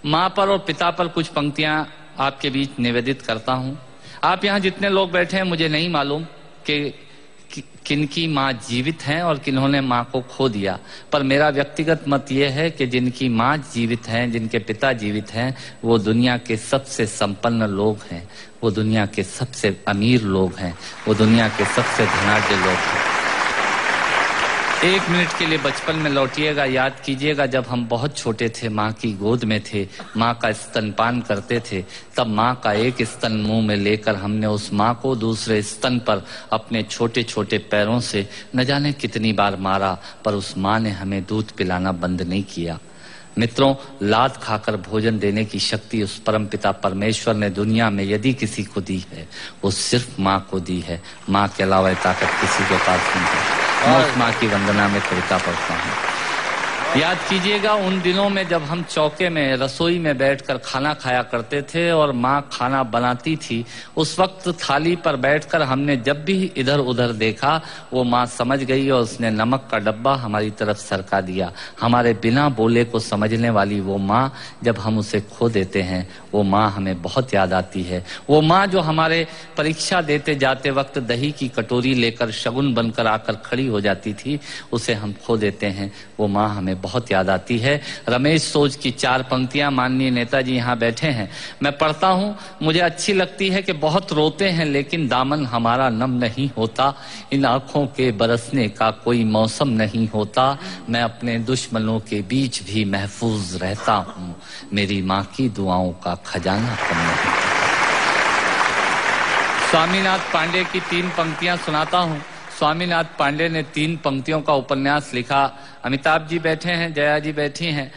माँ पर और पिता पर कुछ पंक्तियां आपके बीच निवेदित करता हूं। आप यहाँ जितने लोग बैठे हैं, मुझे नहीं मालूम कि किनकी माँ जीवित हैं और किन्होंने माँ को खो दिया, पर मेरा व्यक्तिगत मत यह है कि जिनकी माँ जीवित हैं, जिनके पिता जीवित हैं, वो दुनिया के सबसे संपन्न लोग हैं, वो दुनिया के सबसे अमीर लोग हैं, वो दुनिया के सबसे धनाढ्य लोग हैं। 1 मिनट के लिए बचपन में लौटिएगा, याद कीजिएगा जब हम बहुत छोटे थे, माँ की गोद में थे, माँ का स्तनपान करते थे, तब माँ का एक स्तन मुंह में लेकर हमने उस माँ को दूसरे स्तन पर अपने छोटे छोटे पैरों से न जाने कितनी बार मारा, पर उस माँ ने हमें दूध पिलाना बंद नहीं किया। मित्रों, लात खाकर भोजन देने की शक्ति उस परमपिता परमेश्वर ने दुनिया में यदि किसी को दी है, वो सिर्फ माँ को दी है। माँ के अलावा ताकत किसी के पास नहीं है। और माँ की वंदना में कविता पढ़ता हूँ। याद कीजिएगा उन दिनों में जब हम चौके में रसोई में बैठकर खाना खाया करते थे और माँ खाना बनाती थी, उस वक्त थाली पर बैठकर हमने जब भी इधर उधर देखा, वो माँ समझ गई और उसने नमक का डब्बा हमारी तरफ सरका दिया। हमारे बिना बोले को समझने वाली वो माँ, जब हम उसे खो देते हैं, वो माँ हमें बहुत याद आती है। वो माँ जो हमारे परीक्षा देते जाते वक्त दही की कटोरी लेकर शगुन बनकर आकर खड़ी हो जाती थी, उसे हम खो देते हैं। वो माँ हमें बहुत याद आती है। रमेश सोज की 4 पंक्तियां माननीय नेताजी यहाँ बैठे हैं, मैं पढ़ता हूँ। मुझे अच्छी लगती है कि बहुत रोते हैं लेकिन दामन हमारा नम नहीं होता, इन आंखों के बरसने का कोई मौसम नहीं होता, मैं अपने दुश्मनों के बीच भी महफूज रहता हूँ, मेरी माँ की दुआओं का खजाना कम नहीं। स्वामीनाथ पांडे की 3 पंक्तियां सुनाता हूँ। स्वामीनाथ पांडे ने 3 पंक्तियों का उपन्यास लिखा। अमिताभ जी बैठे हैं, जया जी बैठी हैं।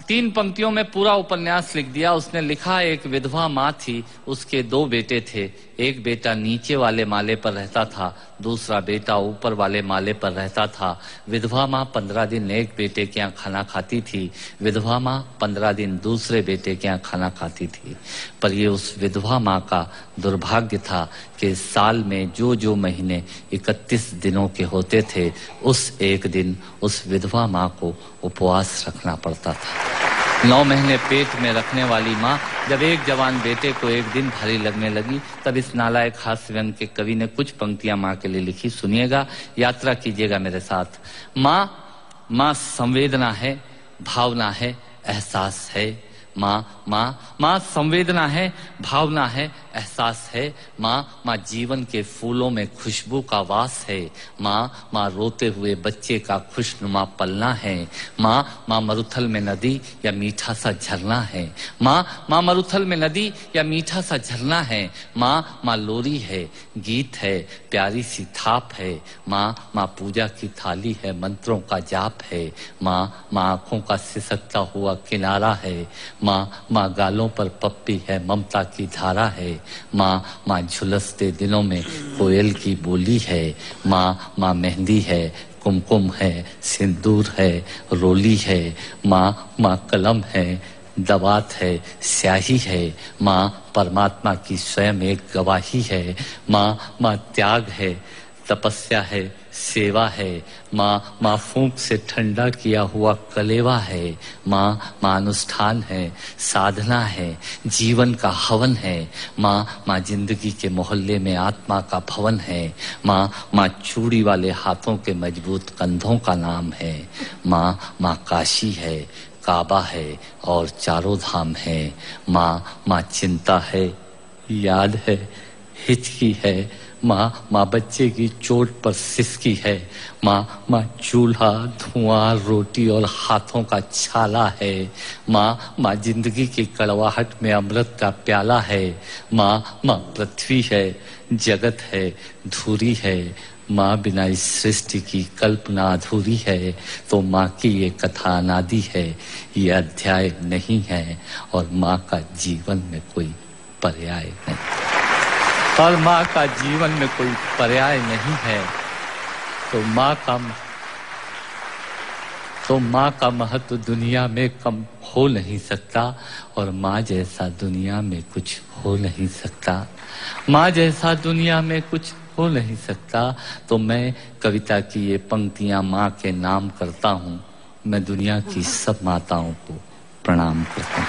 3 पंक्तियों में पूरा उपन्यास लिख दिया। उसने लिखा, एक विधवा माँ थी, उसके 2 बेटे थे। एक बेटा नीचे वाले माले पर रहता था, दूसरा बेटा ऊपर वाले माले पर रहता था। विधवा माँ 15 दिन एक बेटे के यहाँ खाना खाती थी, विधवा माँ 15 दिन दूसरे बेटे के यहाँ खाना खाती थी। पर ये उस विधवा माँ का दुर्भाग्य था कि साल में जो महीने 31 दिनों के होते थे, उस एक दिन उस विधवा माँ को उपवास रखना पड़ता था। 9 महीने पेट में रखने वाली माँ जब एक जवान बेटे को एक दिन भारी लगने लगी, तब इस नालायक हास्य व्यंग के कवि ने कुछ पंक्तियां माँ के लिए लिखी। सुनिएगा, यात्रा कीजिएगा मेरे साथ। माँ संवेदना है, भावना है, एहसास है। माँ संवेदना है, भावना है, एहसास है। माँ जीवन के फूलों में खुशबू का वास है। माँ रोते हुए बच्चे का खुशनुमा पलना है। माँ मरुथल में नदी या मीठा सा झरना है। माँ मरुथल में नदी या मीठा सा झरना है। माँ लोरी है, गीत है, प्यारी सी थाप है। माँ पूजा की थाली है, मंत्रों का जाप है। माँ आंखों का सिसकता हुआ किनारा है। माँ गालों पर पप्पी है, ममता की धारा है। माँ झुलसते दिनों में कोयल की बोली है। माँ मेहंदी है, कुमकुम है, सिंदूर है, रोली है। माँ कलम है, दवात है, स्याही है। माँ परमात्मा की स्वयं एक गवाही है। माँ त्याग है, तपस्या है, सेवा है। माँ फूंक से ठंडा किया हुआ कलेवा है। माँ अनुष्ठान है, साधना है, जीवन का हवन है। माँ जिंदगी के मोहल्ले में आत्मा का भवन है। माँ चूड़ी वाले हाथों के मजबूत कंधों का नाम है। माँ काशी है, काबा है और चारों धाम है। माँ चिंता है, याद है, हिचकी है। माँ बच्चे की चोट पर सिसकी है। माँ चूल्हा, धुआं, रोटी और हाथों का छाला है। माँ जिंदगी की कड़वाहट में अमृत का प्याला है। माँ पृथ्वी है, जगत है, धूरी है। माँ बिना इस सृष्टि की कल्पना अधूरी है। तो माँ की ये कथा अनादि है, ये अध्याय नहीं है, और माँ का जीवन में कोई पर्याय नहीं, और माँ का जीवन में कोई पर्याय नहीं है। तो माँ का महत्व दुनिया में कम हो नहीं सकता, और माँ जैसा दुनिया में कुछ हो नहीं सकता। माँ जैसा दुनिया में कुछ हो नहीं सकता। तो मैं कविता की ये पंक्तियां माँ के नाम करता हूँ। मैं दुनिया की सब माताओं को प्रणाम करता हूँ।